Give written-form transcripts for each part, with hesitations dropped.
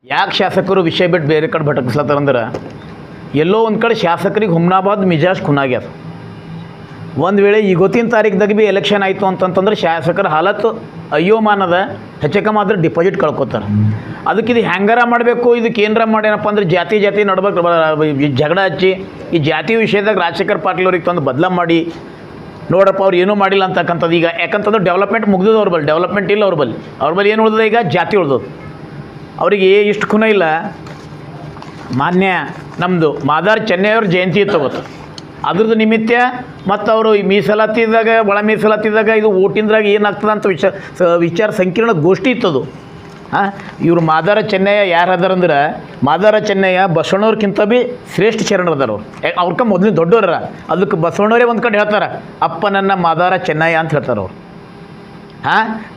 ಯಾಕೆ ಶಾಸಕರು ವಿಷಯ ಬಿಟ್ಟು ಬೇರೆ ಕಡೆ ಭಟಕಿಸ್ಲತ್ತಾರಂದ್ರೆ ಎಲ್ಲೋ ಒಂದು ಕಡೆ ಶಾಸಕರಿಗೆ ಹುಮ್ನಾಬಾದ್ ಮಿಜಾಜ್ ಖುನಾಗ್ಯದ. ಒಂದು ವೇಳೆ ಇವತ್ತಿನ ತಾರೀಕಿದಾಗ ಭೀ ಎಲೆಕ್ಷನ್ ಆಯಿತು ಅಂತಂತಂದ್ರೆ ಶಾಸಕರ ಹಾಲತ್ತು ಅಯ್ಯೋಮಾನದ ಹೆಚ್ಚಕಮಾದ್ರೆ ಡಿಪಾಸಿಟ್ ಕಳ್ಕೊತಾರೆ. ಅದಕ್ಕೆ ಇದು ಹ್ಯಾಂಗಾರ ಮಾಡಬೇಕು, ಇದಕ್ಕೆ ಏನರ ಮಾಡೇನಪ್ಪ ಅಂದ್ರೆ ಜಾತಿ ನಡ್ಬೇಕು ಜಗಳ ಹಚ್ಚಿ ಈ ಜಾತಿ ವಿಷಯದಾಗ ರಾಜಶೇಖರ್ ಪಾಟೀಲ್ ಅವ್ರಿಗೆ ತಂದು ಬದಲ ಮಾಡಿ ನೋಡಪ್ಪ ಅವ್ರು ಏನೂ ಮಾಡಿಲ್ಲ ಅಂತಕ್ಕಂಥದ್ದು. ಈಗ ಯಾಕಂತಂದ್ರೆ ಡೆವಲಪ್ಮೆಂಟ್ ಮುಗ್ದದ ಅವ್ರ ಬಲ್ಲಿ, ಡೆವಲಪ್ಮೆಂಟ್ ಇಲ್ಲ ಅವ್ರ ಬಲ್ಲಿ ಏನು ಉಳ್ದದ ಈಗ ಜಾತಿ ಉಳ್ದದು. ಅವರಿಗೆ ಇಷ್ಟು ಖುನ ಇಲ್ಲ. ಮಾನ್ಯ ನಮ್ಮದು ಮಾದಾರ್ ಚೆನ್ನೈಯವ್ರ ಜಯಂತಿ ಇತ್ತು ಅವತ್ತು, ಅದ್ರದ್ದು ನಿಮಿತ್ತ ಮತ್ತು ಅವರು ಈ ಮೀಸಲಾತಿದಾಗ ಒಳ ಮೀಸಲಾತಿದಾಗ ಇದು ಓಟಿಂದ್ರಾಗ ಏನಾಗ್ತದೆ ಅಂತ ವಿಚಾರ ಸಂಕೀರ್ಣ ಗೋಷ್ಠಿ ಇತ್ತದು. ಇವರು ಮಾದಾರ ಚೆನ್ನಯ್ಯ ಯಾರು ಅದಾರಂದ್ರೆ ಮಾದಾರ ಚೆನ್ನಯ್ಯ ಬಸವಣ್ಣವ್ರಕ್ಕಿಂತ ಭೀ ಶ್ರೇಷ್ಠ ಶರಣರು ಅದಾರ ಅವ್ರು. ಅವ್ರಕ್ಕ ಮೊದಲು ದೊಡ್ಡವ್ರ, ಅದಕ್ಕೆ ಬಸವಣ್ಣವರೇ ಒಂದು ಕಡೆ ಹೇಳ್ತಾರೆ ಅಪ್ಪ ನನ್ನ ಮಾದಾರ ಚೆನ್ನಯ್ಯ ಅಂತ ಹೇಳ್ತಾರೆ ಅವ್ರು.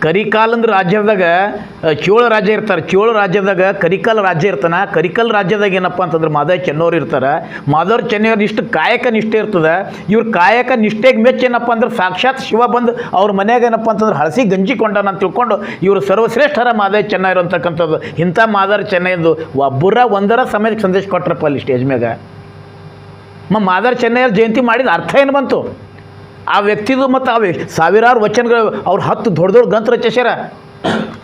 ಕರಿಕಾಲ್ ಅಂದ್ರೆ ರಾಜ್ಯದಾಗ ಚೋಳ ರಾಜ್ಯ ಇರ್ತಾರೆ, ಚೋಳ ರಾಜ್ಯದಾಗ ಕರಿಕಾಲ್ ರಾಜ್ಯ ಇರ್ತಾನೆ. ಕರಿಕಾಲ್ ರಾಜ್ಯದಾಗ ಏನಪ್ಪ ಅಂತಂದ್ರೆ ಮಾದಾರ ಚೆನ್ನವ್ರು ಇರ್ತಾರೆ. ಮಾದಾರ ಚೆನ್ನವ್ರು ಇಷ್ಟು ಕಾಯಕ ನಿಷ್ಠೆ ಇರ್ತದೆ. ಇವ್ರ ಕಾಯಕ ನಿಷ್ಠೆಗೆ ಮೆಚ್ಚ ಏನಪ್ಪ ಅಂದ್ರೆ ಸಾಕ್ಷಾತ್ ಶಿವ ಬಂದು ಅವ್ರ ಮನೆಯಾಗ ಏನಪ್ಪ ಅಂತಂದ್ರೆ ಹಳಸಿ ಗಂಜಿ ಕೊಂಡನ ಅಂತ ತಿಳ್ಕೊಂಡು ಇವರು ಸರ್ವಶ್ರೇಷ್ಠರ ಮಾದಾರ ಚೆನ್ನಯ್ಯರು ಅಂತಕ್ಕಂಥದ್ದು. ಇಂಥ ಮಾದಾರ ಚೆನ್ನಯ್ಯದು ಒಂದರ ಸಮಯಕ್ಕೆ ಸಂದೇಶ ಕೊಟ್ರಪ್ಪ ಅಲ್ಲಿ ಸ್ಟೇಜ್ ಮ್ಯಾಗ. ಮಾದಾರ ಚೆನ್ನಯ್ಯರ ಜಯಂತಿ ಮಾಡಿದ ಅರ್ಥ ಏನು ಬಂತು? ಆ ವ್ಯಕ್ತಿದು ಮತ್ತು ಆ ಸಾವಿರಾರು ವಚನಗಳು ಅವ್ರು 10 ದೊಡ್ಡ ಗ್ರಂಥ ರಚಿಸ್ಯಾರ.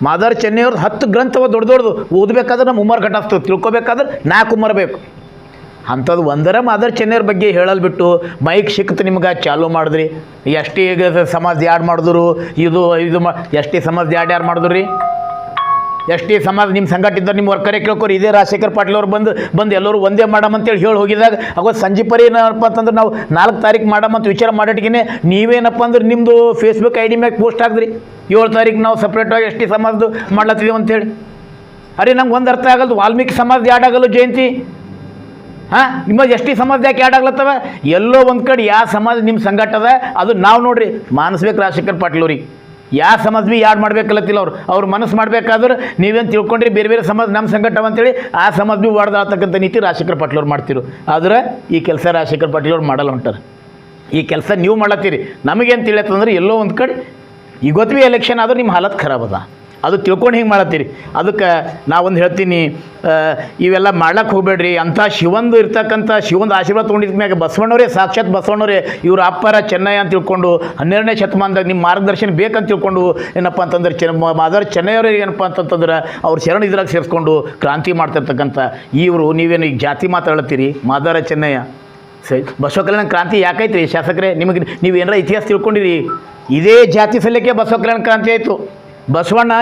ಮಾದಾರ ಚೆನ್ನೈಯವ್ರದ್ದು 10 ಗ್ರಂಥವ ದೊಡ್ಡದು ಓದಬೇಕಾದ್ರೆ ನಮ್ಮ ಉಮರ್ ಘಟಾಗ್ತದೆ, ತಿಳ್ಕೊಬೇಕಾದ್ರೆ 4 ಉಮರ್ ಬೇಕು. ಅಂಥದ್ದು ಒಂದರ ಮಾದಾರ ಚೆನ್ನೈಯವ್ರ ಬಗ್ಗೆ ಹೇಳಲ್ ಬಿಟ್ಟು ಮೈಕ್ ಸಿಕ್ತು ನಿಮ್ಗೆ ಚಾಲೂ ಮಾಡಿದ್ರಿ. ಎಸ್ ಟಿ ಸಮಾಜ ಯಾರು ಮಾಡಿದ್ರು, ಇದು ಎಸ್ ಟಿ ಸಮಾಜ ಯಾರು ಮಾಡಿದ್ರು ರೀ? ಎಸ್ ಟಿ ಸಮಾಜ ನಿಮ್ಮ ಸಂಘಟ ಇದ್ದಾರೆ, ನಿಮ್ಮ ವರ್ಕರೇ ಕೇಳ್ಕೊರಿ. ಇದೇ ರಾಜಶೇಖರ್ ಪಾಟೀಲ್ ಅವ್ರು ಬಂದು ಎಲ್ಲರೂ ಒಂದೇ ಮಾಡಮಂತೇಳಿ ಹೇಳಿ ಹೋಗಿದಾಗ ಅವತ್ತು ಸಂಜೆ ಪರಿ ಏನಪ್ಪ ಅಂತಂದ್ರೆ ನಾವು 4 ತಾರೀಕು ಮಾಡಮಂತ ವಿಚಾರ ಮಾಡಿಟ್ಕಿನೇ ನೀವೇನಪ್ಪ ಅಂದ್ರೆ ನಿಮ್ಮದು ಫೇಸ್ಬುಕ್ ID ಮ್ಯಾಗ ಪೋಸ್ಟ್ ಹಾಕಿದ್ರಿ 7 ತಾರೀಕು ನಾವು ಸಪ್ರೇಟಾಗಿ ಎಸ್ ಟಿ ಸಮಾಜದ್ದು ಮಾಡ್ಲತ್ತೀವಿ ಅಂತೇಳಿ. ಅರೆ ನಂಗೆ ಒಂದು ಅರ್ಥ ಆಗಲ್ದು, ವಾಲ್ಮೀಕಿ ಸಮಾಜ ಯಾಡ್ ಆಗಲ್ಲ ಜಯಂತಿ? ನಿಮ್ಮ ಎಸ್ ಟಿ ಸಮಾಜ ಯಾಕೆ ಯಾಡ್ ಆಗ್ಲತ್ತವ? ಎಲ್ಲೋ ಒಂದು ಕಡೆ ಯಾವ ಸಮಾಜ ನಿಮ್ಮ ಸಂಘಟ ಅದ ಅದು ನಾವು ನೋಡ್ರಿ ಮಾನಿಸ್ಬೇಕು ರಾಜಶೇಖರ್ ಪಾಟೀಲ್ ಅವ್ರಿಗೆ. ಯಾವ ಸಮಾಜ ಭೀ ಯಾಡ್ ಮಾಡ್ಬೇಕಲ್ಲತ್ತಿಲ್ಲ ಅವ್ರು ಮನಸ್ಸು ಮಾಡ್ಬೇಕಾದ್ರೆ ನೀವೇನು ತಿಳ್ಕೊಂಡ್ರಿ ಬೇರೆ ಸಮಾಜ ನಮ್ಮ ಸಂಘಟ ಅಂತೇಳಿ ಆ ಸಮಾಜ ಭೀ ವಾಡ್ದಾಗ್ತಕ್ಕಂಥ ನೀತಿ ರಾಜಶೇಖರ್ ಪಾಟೀಲ್ ಅವ್ರು ಮಾಡ್ತಿರು. ಆದ್ರೆ ಈ ಕೆಲಸ ರಾಜಶೇಖರ್ ಪಾಟೀಲ್ ಅವ್ರು ಮಾಡಲ್ಲ ಹೊಂಟಾರೆ. ಈ ಕೆಲಸ ನೀವು ಮಾಡತ್ತೀರಿ. ನಮಗೇನು ತಿಳಿಯತ್ತಂದ್ರೆ ಎಲ್ಲೋ ಒಂದು ಕಡೆ ಇವತ್ತು ಭೀ ಎಲೆಕ್ಷನ್ ಆದ್ರೆ ನಿಮ್ಮ ಹಾಲತ್ ಖರಾಬ್ ಅದ, ಅದು ತಿಳ್ಕೊಂಡು ಹಿಂಗೆ ಮಾಡತ್ತೀರಿ. ಅದಕ್ಕೆ ನಾವೊಂದು ಹೇಳ್ತೀನಿ, ಇವೆಲ್ಲ ಮಾಡ್ಲಕ್ಕೆ ಹೋಗಬೇಡ್ರಿ. ಅಂಥ ಶಿವಂದು ಇರ್ತಕ್ಕಂಥ ಶಿವಂದು ಆಶೀರ್ವಾದ ತೊಗೊಂಡಿದ್ದ ಮ್ಯಾಗ ಬಸವಣ್ಣವರೇ ಸಾಕ್ಷಾತ್ ಬಸವಣ್ಣವರೇ ಇವ್ರ ಅಪ್ಪರ ಚೆನ್ನಯ್ಯ ಅಂತ ತಿಳ್ಕೊಂಡು 12ನೇ ಶತಮಾನದಾಗ ನಿಮ್ಮ ಮಾರ್ಗದರ್ಶನ ಬೇಕಂತ ತಿಳ್ಕೊಂಡು ಏನಪ್ಪ ಅಂತಂದ್ರೆ ಮಾದಾರ ಚೆನ್ನಯ್ಯವ್ರಿಗೆ ಏನಪ್ಪ ಅಂತಂತಂದ್ರೆ ಅವ್ರು ಶರಣ ಇದ್ರಾಗ ಸೇರಿಸ್ಕೊಂಡು ಕ್ರಾಂತಿ ಮಾಡ್ತಿರ್ತಕ್ಕಂಥ ಇವರು ನೀವೇನು ಈಗ ಜಾತಿ ಮಾತಾಡ್ತೀರಿ. ಮಾದಾರ ಚೆನ್ನಯ್ಯ ಸರಿ, ಬಸವ ಕಲ್ಯಾಣ ಕ್ರಾಂತಿ ಯಾಕೈತ್ರಿ ಶಾಸಕರೇ? ನಿಮಗೆ ನೀವು ಏನಾರ ಇತಿಹಾಸ ತಿಳ್ಕೊಂಡಿರಿ. ಇದೇ ಜಾತಿ ಸಲಕ್ಕೆ ಬಸವ ಕಲ್ಯಾಣ ಕ್ರಾಂತಿ ಆಯಿತು. ಬಸವಣ್ಣ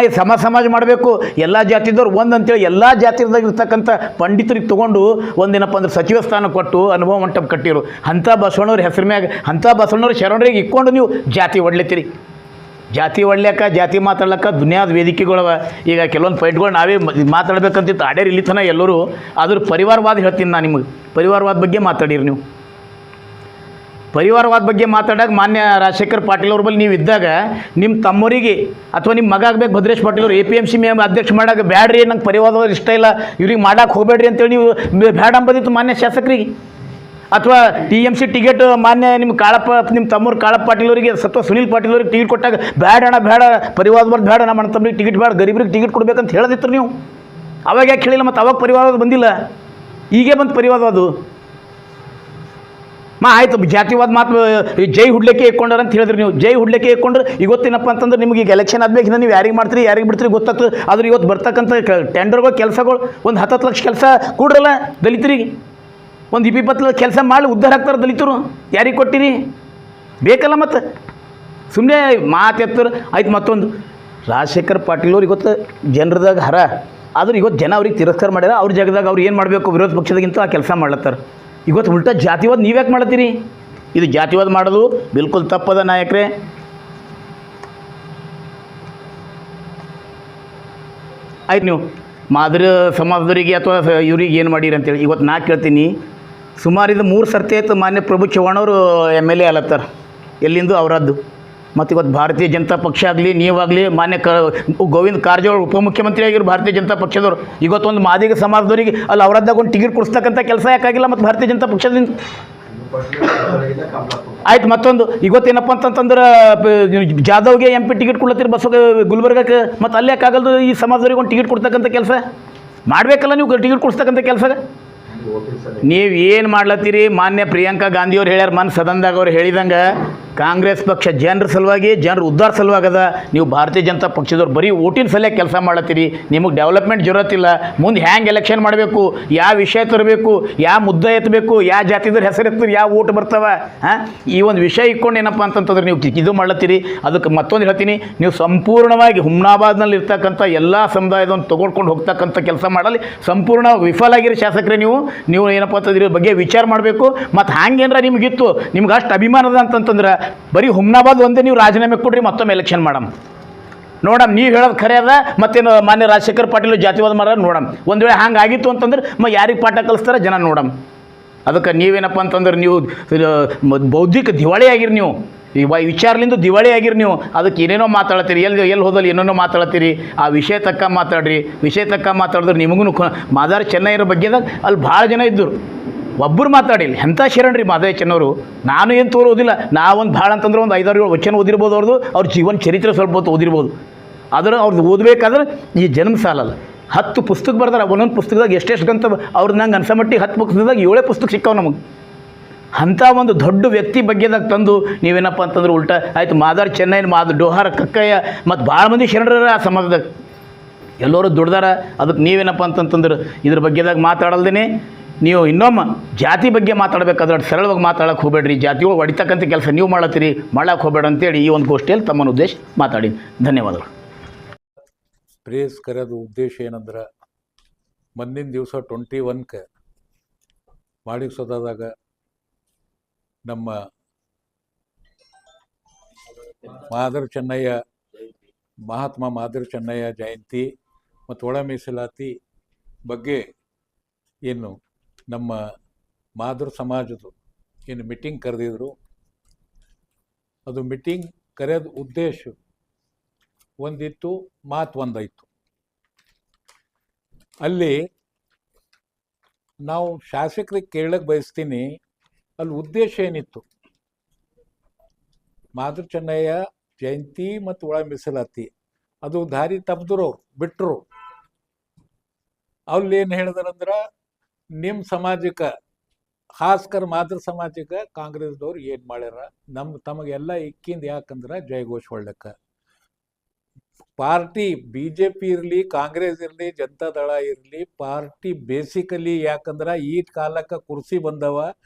ಸಮಾಜ ಮಾಡಬೇಕು, ಎಲ್ಲ ಜಾತಿದವ್ರು ಒಂದು ಅಂತೇಳಿ ಎಲ್ಲ ಜಾತಿದಾಗ ಇರ್ತಕ್ಕಂಥ ಪಂಡಿತರಿಗೆ ತೊಗೊಂಡು ಒಂದೇನಪ್ಪ ಅಂದ್ರೆ ಸಚಿವ ಸ್ಥಾನ ಕೊಟ್ಟು ಅನುಭವ ಮಂಟಪ ಕಟ್ಟಿರು. ಅಂಥ ಬಸವಣ್ಣವ್ರ ಹೆಸರು ಮ್ಯಾಗ ಅಂಥ ಬಸವಣ್ಣವ್ರ ಶರಣರಿಗೆ ಇಕ್ಕೊಂಡು ನೀವು ಜಾತಿ ಒಡ್ಲೆತ್ತೀರಿ. ಜಾತಿ ಒಡ್ಲ್ಯಾಕ ಜಾತಿ ಮಾತಾಡ್ಲಕ್ಕ ದುನಿಯಾದ ವೇದಿಕೆಗಳವ. ಈಗ ಕೆಲವೊಂದು ಫೈಟ್ಗಳು ನಾವೇ ಮಾತಾಡ್ಬೇಕಂತಿತ್ತು ಆಡ್ಯಾರ ಇಲ್ಲಿ ತನಕ ಎಲ್ಲರೂ. ಅದ್ರ ಪರಿವಾರವಾದ ಹೇಳ್ತೀನಿ ನಾನು ನಿಮಗೆ. ಪರಿವಾರವಾದ ಬಗ್ಗೆ ಮಾತಾಡಿರಿ ನೀವು. ಪರಿವಾರವಾದ ಬಗ್ಗೆ ಮಾತಾಡೋಕೆ ಮಾನ್ಯ ರಾಜಶೇಖರ್ ಪಾಟೀಲ್ ಅವ್ರ ಬಳಿ ನೀವು ಇದ್ದಾಗ ನಿಮ್ಮ ತಮ್ಮವರಿಗೆ ಅಥವಾ ನಿಮ್ಮ ಮಗ ಆಗಬೇಕು ಭದ್ರೇಶ್ ಪಾಟೀಲ್ ಅವರು APMC ಅಧ್ಯಕ್ಷ ಮಾಡಾಗ ಬ್ಯಾಡ್ರಿ, ನಂಗೆ ಪರಿವಾರದವ್ರು ಇಷ್ಟ ಇಲ್ಲ, ಇವ್ರಿಗೆ ಮಾಡಕ್ಕೆ ಹೋಗಬೇಡ್ರಿ ಅಂತೇಳಿ ನೀವು ಬ್ಯಾಡ ಅಂಬೋದಿತ್ತು ಮಾನ್ಯ ಶಾಸಕರಿಗೆ. ಅಥವಾ TMC ಟಿಕೆಟ್ ಮಾನ್ಯ ನಿಮ್ಮ ನಿಮ್ಮ ತಮ್ಮವ್ರು ಕಾಳಪ್ಪ ಪಾಟೀಲ್ ಅವರಿಗೆ ಅಥವಾ ಸುನೀಲ್ ಪಾಟೀಲ್ ಅವ್ರಿಗೆ ಟಿಕೆಟ್ ಕೊಟ್ಟಾಗ ಬೇಡ ಪರಿವಾರದ ಬರ್ದು ಬೇಡ ನಮ್ಮ ತಮ್ಮರಿಗೆ ಟಿಕೆಟ್ ಬೇಡ, ಗರೀಬರಿಗೆ ಟಿಕೆಟ್ ಕೊಡ್ಬೇಕಂತ ಹೇಳದಿತ್ತು ನೀವು. ಅವಾಗ ಯಾಕೆ ಹೇಳಿಲ್ಲ? ಮತ್ತು ಅವಾಗ ಪರಿವಾರವಾದ ಬಂದಿಲ್ಲ, ಈಗೇ ಬಂತು ಪರಿವಾರವಾದು. ಆಯಿತು, ಜಾತಿವಾದ ಮಾತು ಜೈ ಹುಡ್ಲಿಕ್ಕೆ ಇಟ್ಕೊಂಡ್ರ ಅಂತ ಹೇಳಿದ್ರಿ ನೀವು. ಜೈ ಹುಡ್ಲಿಕ್ಕೆ ಇಟ್ಕೊಂಡ್ರೆ ಇವತ್ತೇನಪ್ಪ ಅಂತಂದ್ರೆ ನಿಮಗೆ ಈಗ ಎಲೆಕ್ಷನ್ ಆದ್ಮೇಲೆ ನೀವು ಯಾರಿಗೆ ಮಾಡ್ತೀರಿ ಯಾರಿಗೆ ಬಿಡ್ತೀರಿ ಗೊತ್ತಾಗ್ತದೆ. ಆದ್ರೆ ಇವತ್ತು ಬರ್ತಕ್ಕಂಥ ಟೆಂಡರ್ಗಳು ಕೆಲಸಗಳು ಒಂದು 10 ಲಕ್ಷ ಕೆಲಸ ಕೂಡ್ರಲ್ಲ ದಲಿತರಿಗೆ. ಒಂದು 20 ಲಕ್ಷ ಕೆಲಸ ಮಾಡಿ ಉದ್ಧಾರ ಆಗ್ತಾರೆ ದಲಿತರು. ಯಾರಿಗೆ ಕೊಟ್ಟಿರಿ? ಬೇಕಲ್ಲ ಮತ್ತು ಸುಮ್ಮನೆ ಮಾತೆತ್ತರ ಆಯ್ತು. ಮತ್ತೊಂದು ರಾಜಶೇಖರ್ ಪಾಟೀಲ್ ಅವ್ರು ಇವತ್ತು ಜನರದಾಗ ಹರ ಆದ್ರೆ ಇವತ್ತು ಜನ ಅವ್ರಿಗೆ ತಿರಸ್ಕಾರ ಮಾಡ್ಯಾರ. ಅವ್ರ ಜಾಗದಾಗ ಅವ್ರು ಏನು ಮಾಡಬೇಕು ವಿರೋಧ ಪಕ್ಷದಾಗಿಂತ ಆ ಕೆಲಸ ಮಾಡ್ಲತ್ತಾರೆ. ಇವತ್ತು ಉಲ್ಟಾ ಜಾತಿವಾದ ನೀವ್ಯಾಕೆ ಮಾಡತ್ತೀರಿ? ಇದು ಜಾತಿವಾದ ಮಾಡೋದು ಬಿಲ್ಕುಲ್ ತಪ್ಪದ ನಾಯಕರೇ. ಆಯ್ತು, ನೀವು ಮಾದರಿ ಸಮಾಜದವರಿಗೆ ಅಥವಾ ಇವ್ರಿಗೆ ಏನು ಮಾಡೀರಿ ಅಂತೇಳಿ ಇವತ್ತು ನಾ ಕೇಳ್ತೀನಿ. ಸುಮಾರು ಇದು 3 ಸರ್ತಿ ಆಯ್ತು ಮಾನ್ಯ ಪ್ರಭು ಚವ್ಹಾಣ್ ಅವರು MLA ಆಲತ್ತಾರ. ಎಲ್ಲಿಂದು ಅವರದ್ದು. ಮತ್ತು ಇವತ್ತು ಭಾರತೀಯ ಜನತಾ ಪಕ್ಷ ಆಗಲಿ ನೀವಾಗಲಿ ಮಾನ್ಯ ಗೋವಿಂದ ಕಾರಜೋಳ ಉಪಮುಖ್ಯಮಂತ್ರಿ ಆಗಿರೋ ಭಾರತೀಯ ಜನತಾ ಪಕ್ಷದವರು ಇವತ್ತೊಂದು ಮಾದಿಗ ಸಮಾಜದವರಿಗೆ ಅಲ್ಲಿ ಅವರದ್ದಾಗ ಒಂದು ಟಿಕೆಟ್ ಕೊಡಿಸ್ತಕ್ಕಂಥ ಕೆಲಸ ಯಾಕಾಗಿಲ್ಲ ಮತ್ತು ಭಾರತೀಯ ಜನತಾ ಪಕ್ಷದಿಂದ? ಆಯ್ತು. ಮತ್ತೊಂದು ಇವತ್ತೇನಪ್ಪ ಅಂತಂತಂದ್ರೆ ಜಾಧವ್ಗೆ MP ಟಿಕೆಟ್ ಕೊಡ್ಲತ್ತೀರಿ ಬಸ್ಸು ಗುಲ್ಬರ್ಗಕ್ಕೆ, ಮತ್ತು ಅಲ್ಲಿ ಯಾಕಾಗಲ್ದು ಈ ಸಮಾಜದವ್ರಿಗೆ ಒಂದು ಟಿಕೆಟ್ ಕೊಡ್ತಕ್ಕಂಥ ಕೆಲಸ? ಮಾಡಬೇಕಲ್ಲ ನೀವು ಟಿಕೆಟ್ ಕೊಡಿಸ್ತಕ್ಕಂಥ ಕೆಲಸ. ನೀವು ಏನು ಮಾಡ್ಲತ್ತೀರಿ? ಮಾನ್ಯ ಪ್ರಿಯಾಂಕಾ ಗಾಂಧಿಯವ್ರು ಹೇಳ್ಯಾರ, ಸದನದಾಗ ಅವ್ರು ಹೇಳಿದಂಗೆ ಕಾಂಗ್ರೆಸ್ ಪಕ್ಷ ಜನರ ಸಲುವಾಗಿ, ಜನರ ಉದ್ಧಾರ ಸಲುವಾಗದ. ನೀವು ಭಾರತೀಯ ಜನತಾ ಪಕ್ಷದವ್ರು ಬರೀ ಓಟಿನ ಸಲುವಾಗಿ ಕೆಲಸ ಮಾಡತ್ತೀರಿ. ನಿಮಗೆ ಡೆವಲಪ್ಮೆಂಟ್ ಜರೂರತ್ತಿಲ್ಲ. ಮುಂದೆ ಹ್ಯಾಂಗೆ ಎಲೆಕ್ಷನ್ ಮಾಡಬೇಕು, ಯಾವ ವಿಷಯ ತರಬೇಕು, ಯಾವ ಮುದ್ದೆ ಎತ್ತಬೇಕು, ಯಾವ ಜಾತಿದ್ರ ಹೆಸರು ಎತ್ತಿದ್ರೆ ಯಾವ ಓಟ್ ಬರ್ತಾವ, ಈ ಒಂದು ವಿಷಯ ಇಟ್ಕೊಂಡು ಏನಪ್ಪ ಅಂತಂತಂದ್ರೆ ನೀವು ಇದು ಮಾಡ್ಲತ್ತೀರಿ. ಅದಕ್ಕೆ ಮತ್ತೊಂದು ಹೇಳ್ತೀನಿ, ನೀವು ಸಂಪೂರ್ಣವಾಗಿ ಹುಮ್ನಾಬಾದ್ನಲ್ಲಿ ಇರ್ತಕ್ಕಂಥ ಎಲ್ಲ ಸಮುದಾಯದವನ್ನು ತೊಗೊಂಡ್ಕೊಂಡು ಹೋಗ್ತಕ್ಕಂಥ ಕೆಲಸ ಮಾಡಲಿ ಸಂಪೂರ್ಣ ವಿಫಲ ಆಗಿರೋ ಶಾಸಕರೇ ನೀವು ಏನಪ್ಪ ಅಂತಂದ್ರೆ ಬಗ್ಗೆ ವಿಚಾರ ಮಾಡಬೇಕು. ಮತ್ತು ಹಂಗೇನ್ರ ನಿಮಗಿತ್ತು, ನಿಮ್ಗೆ ಅಷ್ಟು ಅಭಿಮಾನದ ಅಂತಂತಂದ್ರೆ ಬರೀ ಹುಮ್ನಾಬಾದ್ ಒಂದೇ ನೀವು ರಾಜೀನಾಮೆ ಕೊಡ್ರಿ, ಮತ್ತೊಮ್ಮೆ ಎಲೆಕ್ಷನ್ ಮಾಡಮ್ ನೋಡಮ್. ನೀವು ಹೇಳೋದು ಖರೆ ಅದ. ಮತ್ತೇನು ಮಾನ್ಯ ರಾಜಶೇಖರ್ ಪಾಟೀಲ್ ಜಾತಿವಾದ ಮಾಡ ನೋಡಮ್. ಒಂದು ವೇಳೆ ಹಂಗೆ ಆಗಿತ್ತು ಅಂತಂದ್ರೆ ಯಾರಿಗೆ ಪಾಠ ಕಲಿಸ್ತಾರೆ ಜನ ನೋಡಮ್. ಅದಕ್ಕೆ ನೀವೇನಪ್ಪ ಅಂತಂದ್ರೆ ನೀವು ಬೌದ್ಧಿಕ ದಿವಾಳಿ ಆಗಿರಿ. ನೀವು ವಿಚಾರಲಿಂದ ದಿವಾಳಿ ಆಗಿರಿ. ನೀವು ಅದಕ್ಕೆ ಏನೇನೋ ಮಾತಾಡ್ತೀರಿ, ಎಲ್ಲಿ ಹೋದಲ್ಲಿ ಏನೇನೋ ಮಾತಾಡ್ತೀರಿ. ಆ ವಿಷಯ ತಕ್ಕ ಮಾತಾಡ್ರಿ. ವಿಷಯ ತಕ್ಕ ಮಾತಾಡಿದ್ರೆ ನಿಮಗೂ ಮಾದಾರ್ ಚೆನ್ನಯ್ಯರ ಬಗ್ಗೆದಾಗ ಅಲ್ಲಿ ಭಾಳ ಜನ ಇದ್ದರು, ಒಬ್ಬರು ಮಾತಾಡಿಲ್ಲ. ಎಂಥ ಶರಣ್ ರೀ ಮಾಧವ ಚೆನ್ನವರು. ನಾನು ಏನು ತೋರೋದಿಲ್ಲ. ನಾವೊಂದು ಭಾಳ ಅಂತಂದ್ರೆ ಒಂದು 5-6 ವಚನ ಓದಿರ್ಬೋದು. ಅವ್ರ ಜೀವನ ಚರಿತ್ರೆ ಸ್ವಲ್ಪ ಹೊತ್ತು ಓದಿರ್ಬೋದು. ಆದ್ರೆ ಅವ್ರದ್ದು ಓದಬೇಕಾದ್ರೆ ಈ ಜನ್ಮ ಸಾಲಲ್ಲ. 10 ಪುಸ್ತಕ ಬರ್ತಾರೆ. ಒಂದೊಂದು ಪುಸ್ತಕದಾಗ ಎಷ್ಟೆಷ್ಟು ಗಂತ ಅವ್ರದ್ದು ನಂಗೆ ಅನ್ಸಮಟ್ಟಿ 10 ಪುಸ್ತಕದಾಗ 7 ಪುಸ್ತಕ ಸಿಕ್ಕಾವ ನಮಗೆ. ಅಂಥ ಒಂದು ದೊಡ್ಡ ವ್ಯಕ್ತಿ ಬಗ್ಗೆದಾಗ ತಂದು ನೀವೇನಪ್ಪ ಅಂತಂದ್ರೆ ಉಲ್ಟಾ ಆಯ್ತು. ಮಾದಾರ್ ಚೆನ್ನೈನ ಡೋಹಾರ ಕಕ್ಕಯ್ಯ ಮತ್ತು ಭಾಳ ಮಂದಿ ಶರಣರ ಆ ಸಮಾಜದಾಗ ಎಲ್ಲರೂ ದುಡ್ದಾರ. ಅದಕ್ಕೆ ನೀವೇನಪ್ಪ ಅಂತಂತಂದ್ರೆ ಇದ್ರ ಬಗ್ಗೆದಾಗ ಮಾತಾಡಲ್ದೇ ನೀವು ಇನ್ನೊಮ್ಮೆ ಜಾತಿ ಬಗ್ಗೆ ಮಾತಾಡಬೇಕಾದ್ರೆ ಸರಳವಾಗಿ ಮಾತಾಡೋಕೆ ಹೋಗಬೇಡ್ರಿ. ಜಾತಿಗಳು ಹೊಡಿತಕ್ಕಂಥ ಕೆಲಸ ನೀವು ಮಾಡತ್ತೀರಿ, ಮಾಡೋಕೆ ಹೋಗಬೇಡ ಅಂತೇಳಿ ಈ ಒಂದು ಗೋಷ್ಠಿಯಲ್ಲಿ ತಮ್ಮನ್ನು ಉದ್ದೇಶ ಮಾತಾಡಿ. ಧನ್ಯವಾದಗಳು. ಪ್ರೇಸ್ ಕರೆಯೋದು ಉದ್ದೇಶ ಏನಂದ್ರೆ, ಮುಂದಿನ ದಿವಸ 21ಕ್ಕೆ ಮಾಡಿಸೋದಾದಾಗ ನಮ್ಮ ಮಹಾತ್ಮ ಮಾದರ್ ಚೆನ್ನಯ್ಯ ಜಯಂತಿ ಮತ್ತು ಒಳ ಮೀಸಲಾತಿ ಬಗ್ಗೆ ಏನು ನಮ್ಮ ಮಾದರ್ ಸಮಾಜದ್ದು ಏನು ಮೀಟಿಂಗ್ ಕರೆದಿದ್ರು, ಅದು ಮೀಟಿಂಗ್ ಕರೆಯೋದು ಉದ್ದೇಶ ಒಂದಿತ್ತು, ಮಾತು ಒಂದಾಯಿತು. ಅಲ್ಲಿ ನಾವು ಶಾಸಕರಿಗೆ ಕೇಳಕ್ಕೆ ಬಯಸ್ತೀನಿ, ಅಲ್ಲಿ ಉದ್ದೇಶ ಏನಿತ್ತು? ಮಾದರ್ ಚೆನ್ನಯ್ಯ ಜಯಂತಿ ಮತ್ತು ಒಳ ಮೀಸಲಾತಿ ಅದು ದಾರಿ ತಪ್ಪಿದ್ರು, ಬಿಟ್ಟರು. ಅಲ್ಲಿ ಏನು ಹೇಳಿದ್ರಂದ್ರೆ, ನಿಮ್ಮ ಸಮಾಜಕ್ಕೆ ಖಾಸ್ಕರ್ ಮಾದರ್ ಸಮಾಜಕ್ಕೆ ಕಾಂಗ್ರೆಸ್ದವ್ರು ಏನು ಮಾಡ್ಯಾರ, ತಮಗೆಲ್ಲ ಇಕ್ಕಿಂದ ಯಾಕಂದ್ರೆ ಜಯಘೋಷ್ ಹೊಳ್ಳಕ್ಕೆ ಪಾರ್ಟಿ BJP ಇರಲಿ, ಕಾಂಗ್ರೆಸ್ ಇರಲಿ, ಜನತಾದಳ ಇರಲಿ, ಪಾರ್ಟಿ ಬೇಸಿಕಲಿ ಯಾಕಂದ್ರೆ ಈ ಕಾಲಕ್ಕೆ ಕುರ್ಸಿ ಬಂದವ.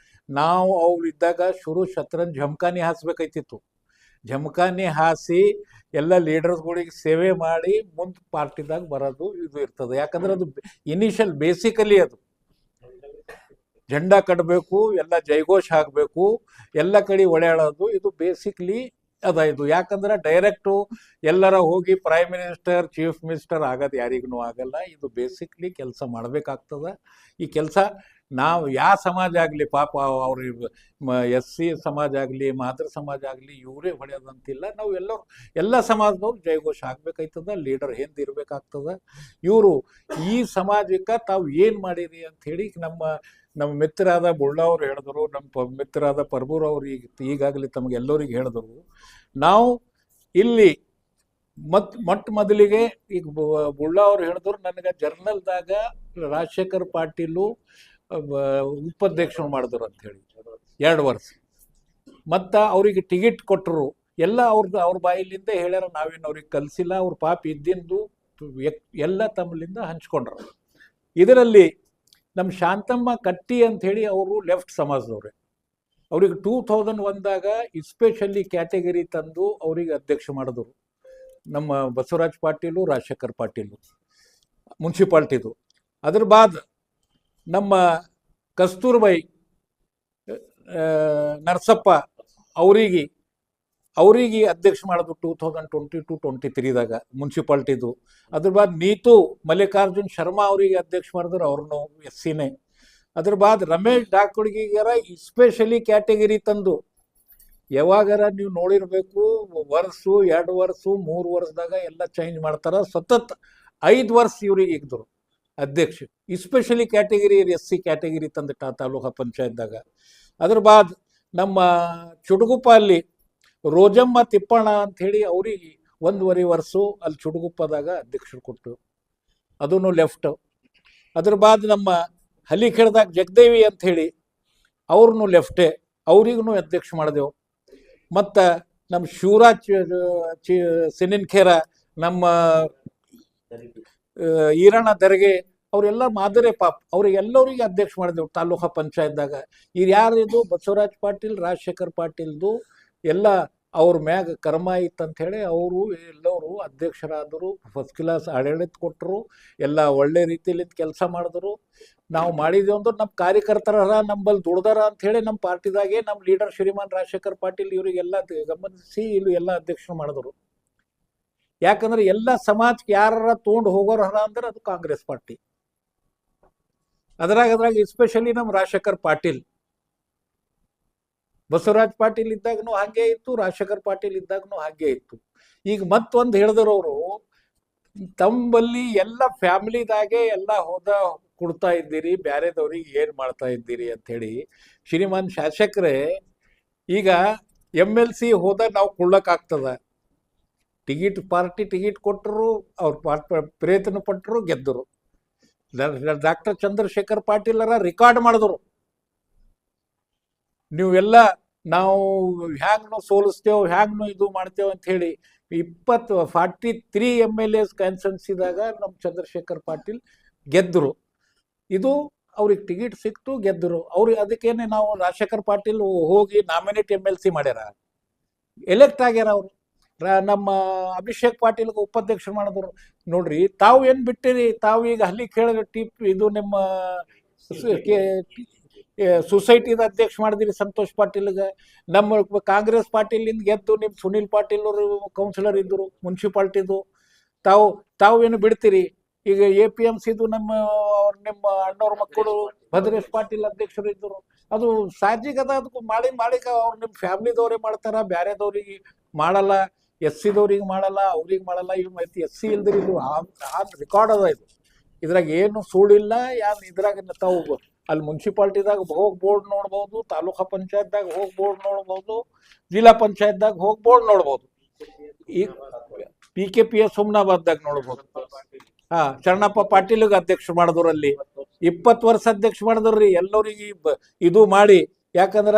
ನಾವು ಅವ್ರು ಇದ್ದಾಗ ಶತರಂಜ್ ಝಮ್ಖಾನಿ ಹಾಸ್ಬೇಕಾಯ್ತಿತ್ತು. ಝಮ್ಖಾನಿ ಹಾಸಿ ಎಲ್ಲ ಲೀಡರ್ಸ್ಗಳಿಗೆ ಸೇವೆ ಮಾಡಿ ಮುಂದೆ ಪಾರ್ಟಿದಾಗ ಬರೋದು ಇದು ಇರ್ತದೆ. ಯಾಕಂದ್ರೆ ಅದು ಇನಿಷಿಯಲ್ ಬೇಸಿಕಲಿ ಅದು ಜೆಂಡಾ ಕಟ್ಟಬೇಕು, ಎಲ್ಲ ಜೈಘೋಷ್ ಹಾಕಬೇಕು, ಎಲ್ಲ ಕಡೆ ಓಡಾಡೋದು ಇದು ಬೇಸಿಕ್ಲಿ ಅದ. ಇದು ಯಾಕಂದ್ರೆ ಡೈರೆಕ್ಟು ಎಲ್ಲರ ಹೋಗಿ ಪ್ರೈಮ್ ಮಿನಿಸ್ಟರ್, ಚೀಫ್ ಮಿನಿಸ್ಟರ್ ಆಗೋದು ಯಾರಿಗೂ ಆಗಲ್ಲ. ಇದು ಬೇಸಿಕ್ಲಿ ಕೆಲಸ ಮಾಡಬೇಕಾಗ್ತದೆ. ಈ ಕೆಲಸ ನಾವು ಯಾವ ಸಮಾಜ ಆಗಲಿ, ಪಾಪ ಅವ್ರಿಗೆ SC ಸಮಾಜ ಆಗಲಿ, ಮಾದರ್ ಸಮಾಜ ಆಗಲಿ, ಇವರೇ ಹೊಡೆಯೋದಂತಿಲ್ಲ. ನಾವು ಎಲ್ಲ ಸಮಾಜದವ್ರು ಜಯಘೋಷ ಆಗ್ಬೇಕಾಯ್ತದ, ಲೀಡರ್ ಹಿಂದಿರ್ಬೇಕಾಗ್ತದೆ. ಇವರು ಈ ಸಮಾಜಕ್ಕೆ ತಾವು ಏನು ಮಾಡಿರಿ ಅಂಥೇಳಿ ನಮ್ಮ ಮಿತ್ರರಾದ ಬುಳ್ಳವ್ರು ಹೇಳಿದ್ರು, ನಮ್ಮ ಮಿತ್ರರಾದ ಪರ್ಬೂರ್ ಅವ್ರು ಈಗಾಗಲೇ ತಮಗೆಲ್ಲರಿಗೆ ಹೇಳಿದ್ರು. ನಾವು ಇಲ್ಲಿ ಮೊದಲಿಗೆ ಈಗ ಬುಳ್ಳ ಅವ್ರು ಹೇಳಿದ್ರು, ನನಗೆ ಜರ್ನಲ್ದಾಗ ರಾಜಶೇಖರ್ ಪಾಟೀಲು ಉಪಾಧ್ಯಕ್ಷರು ಮಾಡಿದ್ರು ಅಂತ ಹೇಳಿ 2 ವರ್ಷ. ಮತ್ತು ಅವರಿಗೆ ಟಿಕೆಟ್ ಕೊಟ್ಟರು. ಎಲ್ಲ ಅವ್ರ ಬಾಯಿಲಿಂದ ಹೇಳ್ಯಾರ, ನಾವೇನು ಅವ್ರಿಗೆ ಕಲಿಸಿಲ್ಲ. ಅವ್ರ ಪಾಪ ಇದ್ದಿಂದು ಎಲ್ಲ ತಮ್ಮಲಿಂದ ಹಂಚ್ಕೊಂಡ್ರು. ಇದರಲ್ಲಿ ನಮ್ಮ ಶಾಂತಮ್ಮ ಕಟ್ಟಿ ಅಂಥೇಳಿ ಅವರು ಲೆಫ್ಟ್ ಸಮಾಜದವ್ರೆ. ಅವ್ರಿಗೆ 2001ದಾಗ ಎಸ್ಪೆಷಲಿ ಕ್ಯಾಟಗರಿ ತಂದು ಅವ್ರಿಗೆ ಅಧ್ಯಕ್ಷ ಮಾಡಿದ್ರು. ನಮ್ಮ ಬಸವರಾಜ್ ಪಾಟೀಲು, ರಾಜಶೇಖರ್ ಪಾಟೀಲು ಮುನ್ಸಿಪಾಲ್ಟಿದು. ಅದ್ರ ಬಾದ್ ನಮ್ಮ ಕಸ್ತೂರ್ಬೈ ನರಸಪ್ಪ ಅವರಿಗೆ ಅಧ್ಯಕ್ಷ ಮಾಡೋದು 2022-23ದಾಗ ಮುನ್ಸಿಪಾಲ್ಟಿದು. ಅದ್ರ ಬಾದ್ ನೀತು ಮಲ್ಲಿಕಾರ್ಜುನ್ ಶರ್ಮಾ ಅವರಿಗೆ ಅಧ್ಯಕ್ಷ ಮಾಡಿದ್ರು, ಅವ್ರನ್ನು SCನೇ. ಅದ್ರ ಬಾದ್ ರಮೇಶ್ ಡಾಕುಳಿಗಾರ ಎಸ್ಪೆಷಲಿ ಕ್ಯಾಟಗರಿ ತಂದು, ಯಾವಾಗಾರ ನೀವು ನೋಡಿರ್ಬೇಕು, ವರ್ಷ 2 ವರ್ಷ 3 ವರ್ಷದಾಗ ಎಲ್ಲ ಚೇಂಜ್ ಮಾಡ್ತಾರ. ಸತತ್ 5 ವರ್ಷ ಇವ್ರಿಗೆ ಇದ್ರು ಅಧ್ಯಕ್ಷ, ಎಸ್ಪೆಷಲಿ ಕ್ಯಾಟಗರಿ SC ಕ್ಯಾಟಗರಿ ತಂದು ತಾಲೂಕಾ ಪಂಚಾಯತ್ದಾಗ. ಅದ್ರ ಬಾದ್ ನಮ್ಮ ಚುಟುಗುಪ್ಪ ಅಲ್ಲಿ ರೋಜಮ್ಮ ತಿಪ್ಪಣ್ಣ ಅಂಥೇಳಿ ಅವ್ರಿಗೆ 1.5 ವರ್ಷ ಅಲ್ಲಿ ಚುಟುಗುಪ್ಪದಾಗ ಅಧ್ಯಕ್ಷರು ಕೊಟ್ಟು, ಅದನ್ನು ಲೆಫ್ಟ್. ಅದ್ರ ಬಾದ್ ನಮ್ಮ ಹಲಿಖೇಡ್ದಾಗ ಜಗದೇವಿ ಅಂತ ಹೇಳಿ ಅವ್ರನ್ನೂ ಲೆಫ್ಟೇ, ಅವ್ರಿಗೂ ಅಧ್ಯಕ್ಷ ಮಾಡಿದೆವು. ಮತ್ತು ನಮ್ಮ ಶಿವರಾಜ್ ಸಿನಿನ್ಖೇರ, ನಮ್ಮ ಈರಣ್ಣ ದರ್ಗೆ, ಅವರೆಲ್ಲ ಮಾದರಿ ಪಾಪ್, ಅವ್ರಿಗೆಲ್ಲರಿಗೆ ಅಧ್ಯಕ್ಷ ಮಾಡಿದೆವು ತಾಲೂಕಾ ಪಂಚಾಯತ್ದಾಗ. ಇದು ಯಾರಿದು? ಬಸವರಾಜ್ ಪಾಟೀಲ್, ರಾಜಶೇಖರ್ ಪಾಟೀಲ್ದು ಎಲ್ಲ ಅವ್ರ ಮ್ಯಾಗ ಕರ್ಮ ಇತ್ತಂತ ಹೇಳಿ ಅವರು ಎಲ್ಲರೂ ಅಧ್ಯಕ್ಷರಾದರು. ಫಸ್ಟ್ ಕ್ಲಾಸ್ ಆಡಳಿತ ಕೊಟ್ಟರು, ಎಲ್ಲ ಒಳ್ಳೆ ರೀತಿಯಲ್ಲಿ ಕೆಲಸ ಮಾಡಿದ್ರು. ನಾವು ಮಾಡಿದ್ವಿ ಅಂದ್ರೆ ನಮ್ಮ ಕಾರ್ಯಕರ್ತರರ ನಂಬಲ್ಲಿ ದುಡ್ದಾರ ಅಂತ ಹೇಳಿ ನಮ್ಮ ಪಾರ್ಟಿದಾಗೆ ನಮ್ಮ ಲೀಡರ್ ಶ್ರೀಮಾನ್ ರಾಜಶೇಖರ್ ಪಾಟೀಲ್ ಇವರಿಗೆಲ್ಲ ಗಮನಿಸಿ ಇಲ್ಲಿ ಎಲ್ಲ ಅಧ್ಯಕ್ಷರು ಮಾಡಿದ್ರು. ಯಾಕಂದ್ರೆ ಎಲ್ಲ ಸಮಾಜಕ್ಕೆ ಯಾರ ತೊಗೊಂಡು ಹೋಗೋರ ಅಂದ್ರೆ ಅದು ಕಾಂಗ್ರೆಸ್ ಪಾರ್ಟಿ. ಅದ್ರಾಗ ಎಸ್ಪೆಷಲಿ ನಮ್ಮ ರಾಜಶೇಖರ್ ಪಾಟೀಲ್, ಬಸವರಾಜ್ ಪಾಟೀಲ್ ಇದ್ದಾಗನು ಹಾಗೆ ಇತ್ತು, ರಾಜಶೇಖರ್ ಪಾಟೀಲ್ ಇದ್ದಾಗನು ಹಾಗೆ ಇತ್ತು. ಈಗ ಮತ್ತೊಂದು ಹೇಳಿದ್ರು ಅವರು, ತಮ್ಮಲ್ಲಿ ಎಲ್ಲ ಫ್ಯಾಮಿಲಿದಾಗೆ ಎಲ್ಲ ಹೋದ ಕೊಡ್ತಾ ಇದ್ದೀರಿ, ಬ್ಯಾರೆದವ್ರಿಗೆ ಏನ್ ಮಾಡ್ತಾ ಇದ್ದೀರಿ ಅಂತ ಹೇಳಿ. ಶ್ರೀಮಾನ್ ಶಾಸಕರೇ, ಈಗ MLC ಹೋದ ನಾವು ಕೊಳ್ಳಕ್ ಆಗ್ತದ? ಪಾರ್ಟಿ ಟಿಕೆಟ್ ಕೊಟ್ಟರು, ಅವ್ರ ಪ್ರಯತ್ನ ಪಟ್ಟರು, ಗೆದ್ದರು. ಡಾಕ್ಟರ್ ಚಂದ್ರಶೇಖರ್ ಪಾಟೀಲರ ರೆಕಾರ್ಡ್ ಮಾಡಿದ್ರು, ನೀವೆಲ್ಲ ನಾವು ಹ್ಯಾಂಗ್ ಸೋಲಿಸ್ತೇವೆ, ಹ್ಯಾಂಗ್ ಇದು ಮಾಡ್ತೇವೆ ಅಂತ ಹೇಳಿ. 43 MLAs ಕಾನ್ಸ್ಟೆನ್ಸಿದಾಗ ನಮ್ಮ ಚಂದ್ರಶೇಖರ್ ಪಾಟೀಲ್ ಗೆದ್ದರು. ಇದು ಅವ್ರಿಗೆ ಟಿಕೆಟ್ ಸಿಕ್ತು, ಗೆದ್ದರು. ಅವ್ರಿಗೆ ಅದಕ್ಕೇನೆ ನಾವು ರಾಜಶೇಖರ್ ಪಾಟೀಲ್ ಹೋಗಿ ನಾಮಿನೇಟ್ MLC ಮಾಡ್ಯಾರ, ಎಲೆಕ್ಟ್ ಆಗ್ಯಾರ. ಅವರು ನಮ್ಮ ಅಭಿಷೇಕ್ ಪಾಟೀಲ್ಗೆ ಉಪಾಧ್ಯಕ್ಷ ಮಾಡಿದ್ರು. ನೋಡ್ರಿ, ತಾವು ಏನು ಬಿಟ್ಟಿರಿ? ತಾವು ಈಗ ಅಲ್ಲಿ ಕೇಳಿದ್ರೆ ಇದು ನಿಮ್ಮ ಸೊಸೈಟಿದ ಅಧ್ಯಕ್ಷ ಮಾಡಿದಿರಿ ಸಂತೋಷ್ ಪಾಟೀಲ್ಗೆ. ನಮ್ಮ ಕಾಂಗ್ರೆಸ್ ಪಾರ್ಟಿಲಿಂದ ಗೆದ್ದು ನಿಮ್ಮ ಸುನೀಲ್ ಪಾಟೀಲ್ ಅವರು ಕೌನ್ಸಿಲರ್ ಇದ್ದರು ಮುನ್ಸಿಪಾಲ್ಟಿದು. ತಾವು ಏನು ಬಿಡ್ತೀರಿ? ಈಗ APMCದು ನಿಮ್ಮ ಅಣ್ಣವ್ರ ಮಕ್ಕಳು ಭದ್ರೇಶ್ ಪಾಟೀಲ್ ಅಧ್ಯಕ್ಷರು ಇದ್ದರು. ಅದು ಸಾಜಿಗದ, ಅದಕ್ಕೂ ಮಾಡಿ ಅವ್ರು ನಿಮ್ಮ ಫ್ಯಾಮಿಲಿದವರೇ ಮಾಡ್ತಾರ, ಬ್ಯಾರೆದವ್ರಿಗೆ ಮಾಡಲ್ಲ. SC-ದವ್ರಿಗೆ ಮಾಡಲ್ಲ, ಅವ್ರಿಗೆ ಮಾಡಲ್ಲ. ಇವ್ SC ಇಲ್ದಿರಿ, ಇದು ರೆಕಾರ್ಡ್ ಅದ. ಇದು ಇದ್ರಾಗ ಏನು ಸುಳ್ಳಿಲ್ಲ. ಇದ್ರಾಗ ತಾವು ಅಲ್ಲಿ ಮುನ್ಸಿಪಾಲ್ಟಿದಾಗ ಹೋಗಿ ಬೋರ್ಡ್ ನೋಡ್ಬೋದು, ತಾಲೂಕಾ ಪಂಚಾಯತ್ದಾಗ ಹೋಗಿ ಬೋರ್ಡ್ ನೋಡ್ಬೋದು, ಜಿಲ್ಲಾ ಪಂಚಾಯತ್ದಾಗ ಹೋಗಿ ಬೋರ್ಡ್ ನೋಡ್ಬೋದು, ಈ PKPS ಹುಮ್ನಾಬಾದ್ದಾಗ ನೋಡ್ಬೋದು. ಶರಣಪ್ಪ ಪಾಟೀಲ್ಗೆ ಅಧ್ಯಕ್ಷ ಮಾಡಿದ್ರು, ಅಲ್ಲಿ 20 ವರ್ಷ ಅಧ್ಯಕ್ಷ ಮಾಡಿದ್ರಿ. ಎಲ್ಲರಿಗೆ ಇದು ಮಾಡಿ, ಯಾಕಂದ್ರ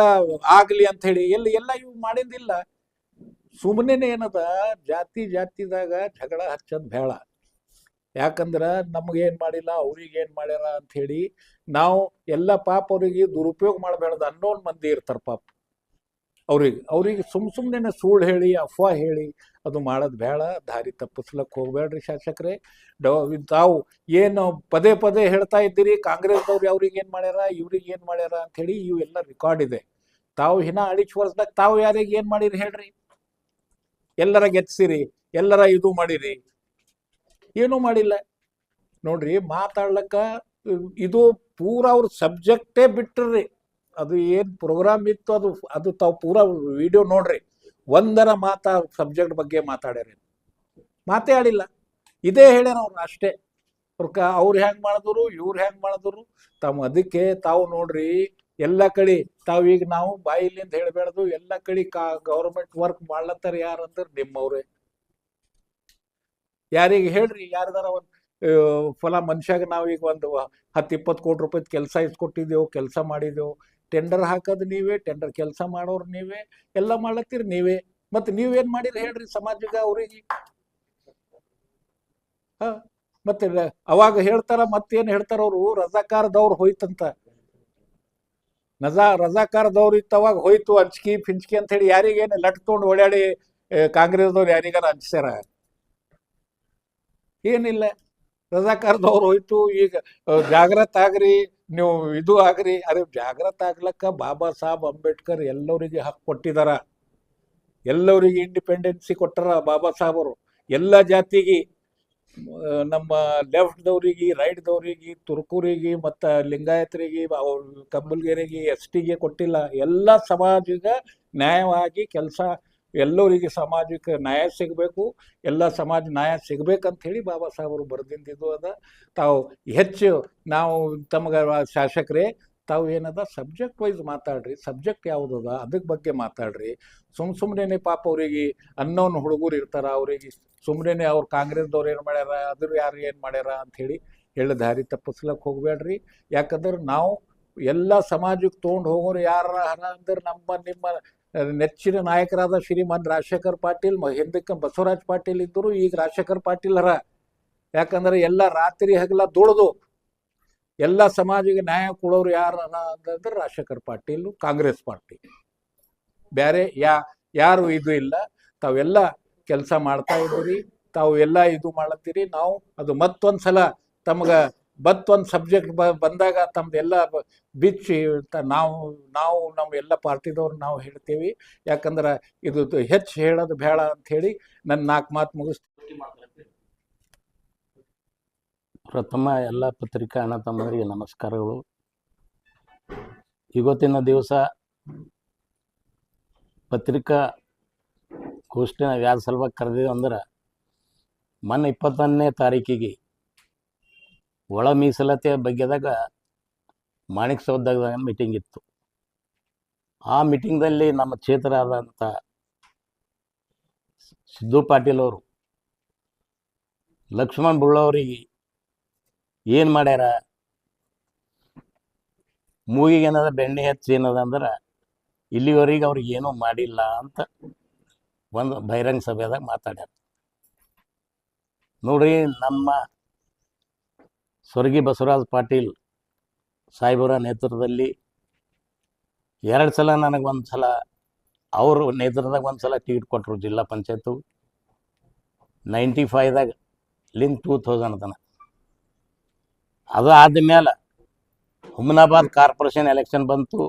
ಆಗ್ಲಿ ಅಂತ ಹೇಳಿ ಎಲ್ಲ ಇವು ಮಾಡಿದ್ದಿಲ್ಲ. ಸುಮ್ಮನೆ ಏನದ, ಜಾತಿದಾಗ ಜಗಳ ಹಚ್ಚದ್ ಬೇಡ. ಯಾಕಂದ್ರ ನಮ್ಗೇನ್ ಮಾಡಿಲ್ಲ, ಅವ್ರಿಗೇನ್ ಮಾಡ್ಯಾರ ಅಂತ ಹೇಳಿ ನಾವು ಎಲ್ಲ ಪಾಪ ಅವ್ರಿಗೆ ದುರುಪಯೋಗ ಮಾಡಬೇಡದು. ಅನ್ನೋನ್ ಮಂದಿ ಇರ್ತಾರ ಪಾಪ, ಅವ್ರಿಗೆ ಸುಮ್ಮನೆ ಸುಳ್ಳು ಹೇಳಿ, ಅಫವಾ ಹೇಳಿ ಅದು ಮಾಡೋದು ಬೇಡ. ದಾರಿ ತಪ್ಪಿಸ್ಲಕ್ಕೆ ಹೋಗ್ಬೇಡ್ರಿ ಶಾಸಕರೇ. ತಾವು ಏನು ಪದೇ ಹೇಳ್ತಾ ಇದ್ದೀರಿ, ಕಾಂಗ್ರೆಸ್ದವ್ರು ಅವ್ರಿಗೆ ಏನ್ ಮಾಡ್ಯಾರ, ಇವ್ರಿಗೆ ಏನ್ ಮಾಡ್ಯಾರ ಅಂತ ಹೇಳಿ, ಇವೆಲ್ಲ ರೆಕಾರ್ಡ್ ಇದೆ. ತಾವು ಅಳಿಚ್ ವರ್ಷದಾಗ ತಾವು ಯಾರಿಗೆ ಏನ್ ಮಾಡಿರಿ ಹೇಳ್ರಿ? ಎಲ್ಲರ ಗೆದ್ಸಿರಿ, ಎಲ್ಲರ ಇದು ಮಾಡಿರಿ, ಏನೂ ಮಾಡಿಲ್ಲ. ನೋಡ್ರಿ, ಮಾತಾಡ್ಲಕ್ಕ ಇದು ಪೂರಾ ಅವ್ರ ಸಬ್ಜೆಕ್ಟೇ ಬಿಟ್ರಿ. ಅದು ಏನ್ ಪ್ರೋಗ್ರಾಮ್ ಇತ್ತು ಅದು ತಾವು ಪೂರಾ ವಿಡಿಯೋ ನೋಡ್ರಿ. ಒಂದರ ಸಬ್ಜೆಕ್ಟ್ ಬಗ್ಗೆ ಮಾತೇ ಆಡಿಲ್ಲ. ಇದೇ ಹೇಳ್ಯಾರ ಅವ್ರು ಅಷ್ಟೇ. ಅವ್ರು ಹೆಂಗ್ ಮಾಡಿದ್ರು, ಇವ್ರು ಹೆಂಗ್ ಮಾಡಿದ್ರು. ಅದಕ್ಕೆ ತಾವು ನೋಡ್ರಿ, ಎಲ್ಲ ಕಡೆ ತಾವೀಗ ನಾವು ಬಾಯಿಲಿಂದ ಹೇಳ್ಬೇಡ್ದು, ಎಲ್ಲ ಕಡೆ ಗೌರ್ಮೆಂಟ್ ವರ್ಕ್ ಮಾಡ್ಲತ್ತಾರ ಯಾರಂದ್ರೆ ನಿಮ್ಮವ್ರೆ. ಯಾರಿಗೆ ಹೇಳ್ರಿ, ಯಾರ್ದಾರ ಒಂದು ಫಲ ಮನುಷ್ಯಾಗ ನಾವೀಗ ಒಂದು 10-20 ಕೋಟಿ ರೂಪಾಯಿ ಕೆಲಸ ಇಸ್ಕೊಟ್ಟಿದ್ದೆವು, ಕೆಲಸ ಮಾಡಿದೆವು. ಟೆಂಡರ್ ಹಾಕೋದು ನೀವೇ, ಟೆಂಡರ್ ಕೆಲಸ ಮಾಡೋರು ನೀವೇ, ಎಲ್ಲ ಮಾಡ್ಲತ್ತೀರಿ ನೀವೇ. ಮತ್ತೆ ನೀವೇನ್ ಮಾಡಿರಿ ಹೇಳ್ರಿ ಸಮಾಜಕ್ಕೆ ಅವ್ರಿಗೆ? ಮತ್ತೆ ಅವಾಗ ಹೇಳ್ತಾರ, ಮತ್ತೇನ್ ಹೇಳ್ತಾರ ಅವರು, ರಜಾಕಾರದವ್ರು ಹೋಯ್ತಂತ. ರಜಾಕಾರದವ್ರು ಇತ್ತವಾಗ ಹೋಯ್ತು, ಅಂಚ್ಕಿ ಪಿಂಚ್ಕಿ ಅಂತ ಹೇಳಿ ಯಾರಿಗೇನು ಲಟ್ ತೊಗೊಂಡು ಓಡಾಡಿ ಕಾಂಗ್ರೆಸ್ದವ್ರು ಯಾರಿಗಾರ ಹಂಚ್ಸ್ಯಾರ? ಏನಿಲ್ಲ. ರಜಾಕಾರದವ್ರು ಹೋಯ್ತು. ಈಗ ಜಾಗ್ರತ ಆಗ್ರಿ, ನೀವು ಇದು ಆಗ್ರಿ. ಅರೆ, ಜಾಗ್ರತ ಆಗ್ಲಕ್ಕ ಬಾಬಾ ಸಾಹೇಬ್ ಅಂಬೇಡ್ಕರ್ ಎಲ್ಲರಿಗೆ ಹಕ್ಕು ಕೊಟ್ಟಿದಾರ, ಎಲ್ಲರಿಗೆ ಇಂಡಿಪೆಂಡೆನ್ಸಿ ಕೊಟ್ಟಾರ ಬಾಬಾ ಸಾಹೇಬರು. ಎಲ್ಲ ಜಾತಿಗೆ, ನಮ್ಮ ಲೆಫ್ಟ್ದವ್ರಿಗೆ, ರೈಟ್ದವ್ರಿಗೆ, ತುರ್ಕೂರಿಗೆ, ಮತ್ತು ಲಿಂಗಾಯತರಿಗೆ, ಕಬ್ಬಲ್ಗೆರಿಗೆ, ST-ಗೆ ಕೊಟ್ಟಿಲ್ಲ. ಎಲ್ಲ ಸಮಾಜಿಗೆ ನ್ಯಾಯವಾಗಿ ಕೆಲಸ, ಎಲ್ಲರಿಗೆ ಸಮಾಜಕ್ಕೆ ನ್ಯಾಯ ಸಿಗಬೇಕು, ಎಲ್ಲ ಸಮಾಜ ನ್ಯಾಯ ಸಿಗ್ಬೇಕಂತ ಹೇಳಿ ಬಾಬಾ ಸಾಹೇಬರು ಬರೆದಿಂದಿದ್ದು ಅದ. ತಾವು ಹೆಚ್ಚು ನಾವು ತಮಗೆ ಶಾಸಕರೇ, ತಾವು ಏನದ ಸಬ್ಜೆಕ್ಟ್ ವೈಸ್ ಮಾತಾಡ್ರಿ. ಸಬ್ಜೆಕ್ಟ್ ಯಾವುದದ ಅದಕ್ಕೆ ಬಗ್ಗೆ ಮಾತಾಡ್ರಿ. ಸುಮ್ಮನೆ ಪಾಪ ಅವ್ರಿಗೆ ಹುಡುಗರು ಇರ್ತಾರ, ಅವ್ರಿಗೆ ಸುಮ್ಮನೆ ಅವ್ರು ಕಾಂಗ್ರೆಸ್ದವ್ರು ಏನು ಮಾಡ್ಯಾರ, ಅದ್ರ ಯಾರು ಏನು ಮಾಡ್ಯಾರ ಅಂಥೇಳಿ ಎಳ್ಳು ದಾರಿ ತಪ್ಪಿಸ್ಲಕ್ಕೆ ಹೋಗ್ಬೇಡ್ರಿ. ಯಾಕಂದ್ರೆ ನಾವು ಎಲ್ಲ ಸಮಾಜಕ್ಕೆ ತೊಗೊಂಡು ಹೋಗೋರು ಯಾರ ಅಂದ್ರೆ ನಿಮ್ಮ ನೆಚ್ಚಿನ ನಾಯಕರಾದ ಶ್ರೀಮಾನ್ ರಾಜಶೇಖರ್ ಪಾಟೀಲ್, ಹಿಂದಕ್ಕೆ ಬಸವರಾಜ್ ಪಾಟೀಲ್ ಇದ್ದರು, ಈಗ ರಾಜಶೇಖರ್ ಪಾಟೀಲ್ ಹರ. ಯಾಕಂದ್ರೆ ಎಲ್ಲ ರಾತ್ರಿ ಹಗಲ ದುಡ್ದು ಎಲ್ಲ ಸಮಾಜಿಗೆ ನ್ಯಾಯ ಕೊಡೋರು ಯಾರ ಅಂತಂದ್ರೆ ರಾಜಶೇಖರ್ ಪಾಟೀಲ್, ಕಾಂಗ್ರೆಸ್ ಪಾರ್ಟಿ. ಬೇರೆ ಯಾರು ಇದು ಇಲ್ಲ. ತಾವೆಲ್ಲ ಕೆಲಸ ಮಾಡ್ತಾ ಇದ್ದೀರಿ, ತಾವು ಎಲ್ಲ ಇದು ಮಾಡತ್ತೀರಿ. ನಾವು ಅದು ಮತ್ತೊಂದ್ಸಲ ತಮ್ಗೆ ಮತ್ತೊಂದು ಸಬ್ಜೆಕ್ಟ್ ಬಂದಾಗ ತಮ್ದೆಲ್ಲ ಬಿಚ್ಚಿ ನಾವು ನಮ್ಮ ಎಲ್ಲ ಪಾರ್ಟಿದವ್ರು ನಾವು ಹೇಳ್ತೀವಿ. ಯಾಕಂದ್ರೆ ಇದು ಹೆಚ್ಚು ಹೇಳೋದು ಬೇಡ ಅಂಥೇಳಿ ನನ್ನ 4 ಮಾತು ಮುಗಿಸ್ತೀನಿ. ಪ್ರಥಮ ಎಲ್ಲ ಪತ್ರಿಕಾ ಅಣ್ಣ ತಮ್ಮರಿಗೆ ನಮಸ್ಕಾರಗಳು. ಇವತ್ತಿನ ದಿವಸ ಪತ್ರಿಕಾ ಗೋಷ್ಠಿನ ಯಾರು ಸಲುವಾಗಿ ಕರೆದಿದೆ ಅಂದ್ರೆ, ಮೊನ್ನೆ 21ನೇ ತಾರೀಕಿಗೆ ಒಳ ಮೀಸಲಾತಿಯ ಬಗ್ಗೆದಾಗ ಮಾಣಿಕ್ಸೌಧದಾಗ ಮೀಟಿಂಗ್ ಇತ್ತು. ಆ ಮೀಟಿಂಗ್ದಲ್ಲಿ ನಮ್ಮ ಕ್ಷೇತ್ರರಾದಂಥ ಸಿದ್ದು ಪಾಟೀಲ್ ಅವರು ಲಕ್ಷ್ಮಣ್ ಬುಳ್ಳವರಿಗೆ ಏನು ಮಾಡ್ಯಾರ, ಮೂಗಿಗೆ ಏನದ ಬೆಣ್ಣೆ ಹಚ್ಚಿ ಏನದ ಅಂದ್ರೆ ಇಲ್ಲಿವರೆಗೆ ಅವ್ರಿಗೆ ಏನೂ ಮಾಡಿಲ್ಲ ಅಂತ ಒಂದು ಬಹಿರಂಗ ಸಭೆದಾಗ ಮಾತಾಡ್ಯಾರ. ನೋಡ್ರಿ, ನಮ್ಮ ಸ್ವರ್ಗೀಯ ಬಸವರಾಜ್ ಪಾಟೀಲ್ ಸಾಹೇಬರ ನೇತೃತ್ವದಲ್ಲಿ 2 ಸಲ ನನಗೆ ಒಂದು ಸಲ ಅವರು ನೇತೃತ್ವದಾಗ ಒಂದು ಸಲ ಟಿಕೆಟ್ ಕೊಟ್ಟರು ಜಿಲ್ಲಾ ಪಂಚಾಯತು 95ದಾಗ ಲಿಂಕ್ 2000 ತನಕ. ಅದು ಆದಮೇಲೆ ಹುಮನಾಬಾದ್ ಕಾರ್ಪೊರೇಷನ್ ಎಲೆಕ್ಷನ್ ಬಂತು.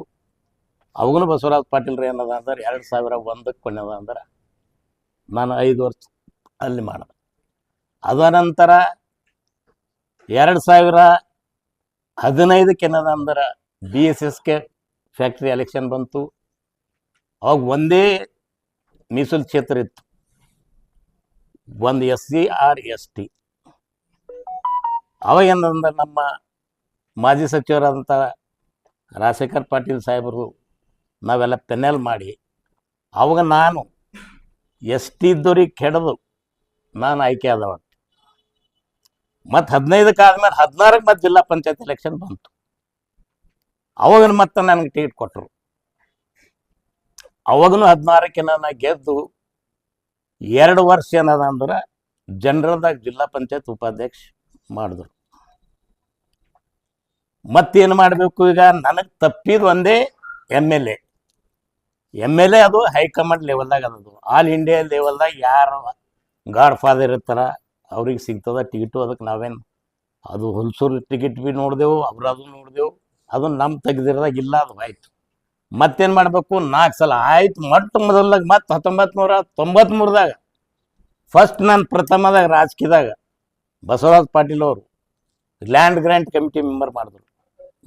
ಅವಾಗೂ ಬಸವರಾಜ್ ಪಾಟೀಲ್ರು ಏನದ ಅಂದ್ರೆ 2001ಕ್ಕೆ ಕೊಂಡದ ಅಂದ್ರೆ ನಾನು 5 ವರ್ಷ ಅಲ್ಲಿ ಮಾಡಿದೆ. ಅದ ನಂತರ 2015ಕ್ಕೆ ಏನದ ಅಂದ್ರೆ BSSK ಫ್ಯಾಕ್ಟ್ರಿ ಎಲೆಕ್ಷನ್ ಬಂತು. ಅವಾಗ ಒಂದೇ ಮೀಸಲು ಕ್ಷೇತ್ರ ಇತ್ತು, ಒಂದು SC or ST. ಅವಾಗ ಏನಂದ್ರೆ ನಮ್ಮ ಮಾಜಿ ಸಚಿವರಾದಂಥ ರಾಜಶೇಖರ್ ಪಾಟೀಲ್ ಸಾಹೇಬರು ನಾವೆಲ್ಲ ಪೆನೆಲ್ ಮಾಡಿ ಅವಾಗ ನಾನು ST ಇದ್ದವ್ರಿಗೆ ಕೆಡದು ನಾನು ಆಯ್ಕೆ ಆದವ. ಮತ್ತು 15ಕ್ಕೆ ಆದ್ಮೇಲೆ 16ಕ್ಕೆ ಮತ್ತೆ ಜಿಲ್ಲಾ ಪಂಚಾಯತ್ ಎಲೆಕ್ಷನ್ ಬಂತು. ಅವಾಗ ಮತ್ತೆ ನನಗೆ ಟಿಕೆಟ್ ಕೊಟ್ಟರು. ಅವಾಗೂ 16ಕ್ಕೆ ನಾನು ಗೆದ್ದು 2 ವರ್ಷ ಏನದ ಅಂದ್ರೆ ಜನರಲ್ದಾಗ ಜಿಲ್ಲಾ ಪಂಚಾಯತ್ ಉಪಾಧ್ಯಕ್ಷ ಮಾಡಿದ್ರು. ಮತ್ತೇನು ಮಾಡಬೇಕು ಈಗ? ನನಗೆ ತಪ್ಪಿದ್ದು ಒಂದೇ MLA ಅದು ಹೈಕಮಾಂಡ್ ಲೆವೆಲ್ದಾಗ ಅದದು. ಆಲ್ ಇಂಡಿಯಾ ಲೆವೆಲ್ದಾಗ ಯಾರು ಗಾಡ್ ಫಾದರ್ ಇರ್ತಾರ ಅವ್ರಿಗೆ ಸಿಗ್ತದ ಟಿಕೆಟು. ಅದಕ್ಕೆ ನಾವೇನು ಅದು ಹುಲ್ಸೂರು ಟಿಕೆಟ್ ಭೀ ನೋಡಿದೆವು, ಅದು ನೋಡಿದೆವು. ಅದು ನಮ್ಮ ತೆಗೆದಿರೋದಾಗ ಇಲ್ಲ, ಅದು ಆಯ್ತು. ಮತ್ತೇನು ಮಾಡಬೇಕು? 4 ಸಲ ಆಯ್ತು. ಮೊದಲಾಗ ಮತ್ತೆ 1993ದಾಗ ಫಸ್ಟ್ ನಾನು ಪ್ರಥಮದಾಗ ರಾಜಕೀಯದಾಗ ಬಸವರಾಜ್ ಪಾಟೀಲ್ ಅವರು ಲ್ಯಾಂಡ್ ಗ್ರ್ಯಾಂಟ್ ಕಮಿಟಿ ಮೆಂಬರ್ ಮಾಡಿದ್ರು.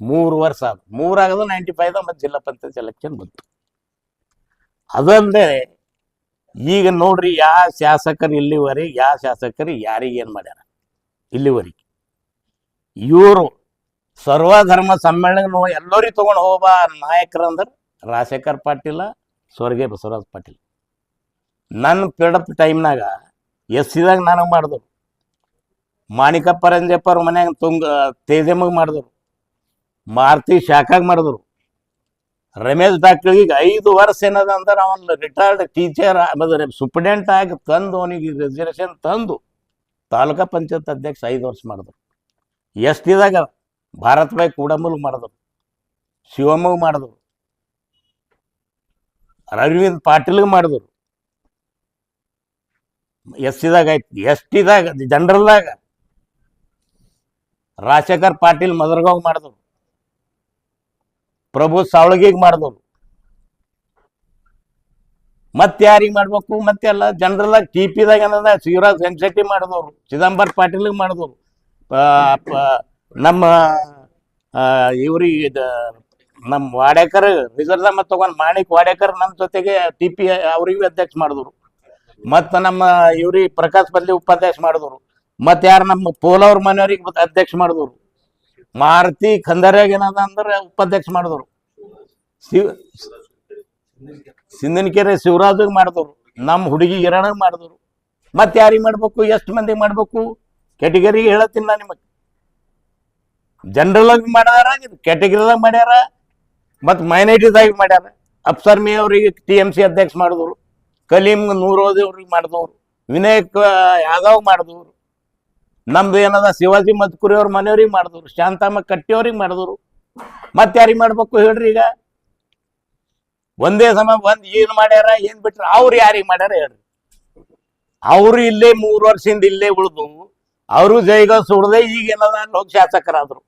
3 ವರ್ಷ ಆದ. 3 ಆಗೋದು 95ದಾಗ ಮತ್ತೆ ಜಿಲ್ಲಾ ಪಂಚಾಯತ್ ಎಲೆಕ್ಷನ್ ಬಂತು. ಅದಲ್ಲದೆ ಈಗ ನೋಡ್ರಿ, ಯಾವ ಶಾಸಕರು ಇಲ್ಲಿವರೆಗೆ ಯಾರಿಗೇನು ಮಾಡ್ಯಾರ ಇಲ್ಲಿವರೆಗೆ? ಇವರು ಸರ್ವಧರ್ಮ ಸಮ್ಮೇಳನ ಎಲ್ಲರಿಗೆ ತೊಗೊಂಡು ಹೋಗಬಾ ನಾಯಕರಂದ್ರೆ ರಾಜಶೇಖರ್ ಪಾಟೀಲ, ಸ್ವರ್ಗೀಯ ಬಸವರಾಜ್ ಪಾಟೀಲ್. ನನ್ನ ಪಿಡಪ್ ಟೈಮ್ನಾಗ SCದಾಗ ನನಗೆ ಮಾಡಿದ್ರು, ಮಾಣಿಕಪ್ಪ ರಂಜಪ್ಪ ಅವ್ರ ಮನ್ಯಾಗ ತೇಜಮ್ಮಗೆ ಮಾಡಿದ್ರು, ಮಾರುತಿ ಶಾಖಾಗ ಮಾಡಿದ್ರು, ರಮೇಶ್ ಡಾಕ್ಟರ್ಗೆ 5 ವರ್ಷ ಏನದ ಅಂದ್ರೆ ಅವನು ರಿಟೈರ್ಡ್ ಟೀಚರ್ ಸೂಪ್ರಿಡೆಂಟ್ ಆಗಿ ತಂದು ಅವನಿಗೆ ರಿಸರ್ವೇಷನ್ ತಂದು ತಾಲೂಕಾ ಪಂಚಾಯತ್ ಅಧ್ಯಕ್ಷ 5 ವರ್ಷ ಮಾಡಿದ್ರು. STದಾಗ ಭಾರತ್ ಬಾಯ್ ಕೂಡಮೂಲ್ಗೆ ಮಾಡಿದ್ರು, ಶಿವಮೊಗ್ಗ ಮಾಡಿದ್ರು, ಅರವಿಂದ್ ಪಾಟೀಲ್ಗೆ ಮಾಡಿದ್ರು. SCದಾಗ ಆಯ್ತು. STದಾಗ ಜನರಲ್ದಾಗ ರಾಜಶೇಖರ್ ಪಾಟೀಲ್ ಮದರ್ಗಾವ್ ಮಾಡಿದ್ರು, ಪ್ರಭು ಸಾವಳಗಿಗೆ ಮಾಡಿದ್ರು. ಮತ್ತೆ ಯಾರಿಗೆ ಮಾಡ್ಬೇಕು? ಮತ್ತೆಲ್ಲ ಜನರಲ್ದಾಗ TPದಾಗ ಏನದ ಶಿವರಾಜ್ ವೆಂಕಟಶೆಟ್ಟಿ ಮಾಡಿದವರು, ಚಿದಂಬರ ಪಾಟೀಲ್ಗೆ ಮಾಡಿದವರು, ನಮ್ಮ ಇವ್ರಿಗೆ ನಮ್ಮ ವಾಡೇಕರ್ ರಿಸರ್ವ್ದಾಗ ಮತ್ತೆ ತಗೊಂಡು ಮಾಣಿಕ್ ವಾಡೇಕರ್ ನಮ್ಮ ಜೊತೆಗೆ TP ಅವ್ರಿಗೂ ಅಧ್ಯಕ್ಷ ಮಾಡಿದ್ರು. ಮತ್ತು ನಮ್ಮ ಇವ್ರಿಗೆ ಪ್ರಕಾಶ್ ಬದ್ಲಿ ಉಪಾಧ್ಯಕ್ಷ ಮಾಡಿದ್ರು. ಮತ್ತು ಯಾರು ನಮ್ಮ ಪೋಲವ್ರ ಮನೆಯವ್ರಿಗೆ ಅಧ್ಯಕ್ಷ ಮಾಡಿದ್ರು. ಮಾರುತಿ ಖಂದರ್ಯಾಗ ಏನದ ಅಂದ್ರೆ ಉಪಾಧ್ಯಕ್ಷ ಮಾಡಿದ್ರು. ಸಿಂಧನಕೆರೆ ಶಿವರಾಜಿಗೆ ಮಾಡಿದ್ರು, ನಮ್ಮ ಹುಡುಗಿ ಹಿರಣಗೆ ಮಾಡಿದ್ರು. ಮತ್ತೆ ಯಾರಿಗೆ ಮಾಡ್ಬೇಕು? ಎಷ್ಟು ಮಂದಿಗೆ ಮಾಡ್ಬೇಕು? ಕೆಟಗರಿಗೆ ಹೇಳತ್ತೀನಿ ನಾನು ನಿಮಗೆ. ಜನರಲ್ ಆಗಿ ಮಾಡ್ಯಾರ, ಕ್ಯಾಟಗರಿದಾಗ ಮಾಡ್ಯಾರ, ಮತ್ತು ಮೈನಾರಿಟಿದಾಗ ಮಾಡ್ಯಾರ. ಅಫ್ಸರ್ ಮೇ ಅವ್ರಿಗೆ TMC ಅಧ್ಯಕ್ಷ ಮಾಡಿದವರು, ಕಲೀಂ ನೂರೋದಿ ಅವ್ರಿಗೆ ಮಾಡಿದವರು, ವಿನಾಯಕ್ ಯಾದವ್ ಮಾಡಿದವರು, ನಮ್ದು ಏನದ ಶಿವಾಜಿ ಮದ್ಕುರಿ ಅವ್ರ ಮನೆಯವ್ರಿಗೆ ಮಾಡಿದವರು, ಶಾಂತಮ್ಮ ಕಟ್ಟಿ ಅವ್ರಿಗೆ ಮಾಡಿದವರು. ಮತ್ತೆ ಯಾರಿಗೆ ಮಾಡ್ಬೇಕು ಹೇಳ್ರಿ? ಈಗ ಒಂದೇ ಸಮ ಏನ್ ಮಾಡ್ಯಾರ, ಏನ್ ಬಿಟ್ರ, ಅವ್ರು ಯಾರಿಗೆ ಮಾಡ್ಯಾರ ಹೇಳ್ರಿ? ಅವ್ರು ಇಲ್ಲೇ 3 ವರ್ಷದಿಂದ ಇಲ್ಲೇ ಉಳಿದು ಅವರು ಜೈಗ ಸುಡದೆ ಈಗ ಏನದ ಲೋಕ ಶಾಸಕರಾದ್ರು.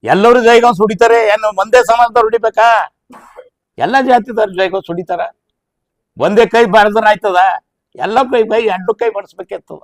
ಎಲ್ಲರೂ ಜೈಗ ಸುಡಿತಾರೆ, ಏನು ಒಂದೇ ಸಮಾಜದವ್ರು ಹೊಡಿಬೇಕಾ? ಎಲ್ಲ ಜಾತಿದವ್ರು ಜೈಗ ಸುಡಿತಾರ. ಒಂದೇ ಕೈ ಬಾಳ್ದ್ರ ಆಯ್ತದ? ಎಲ್ಲ ಕೈ 2 ಕೈ ಬಡಿಸ್ಬೇಕಿರ್ತದ.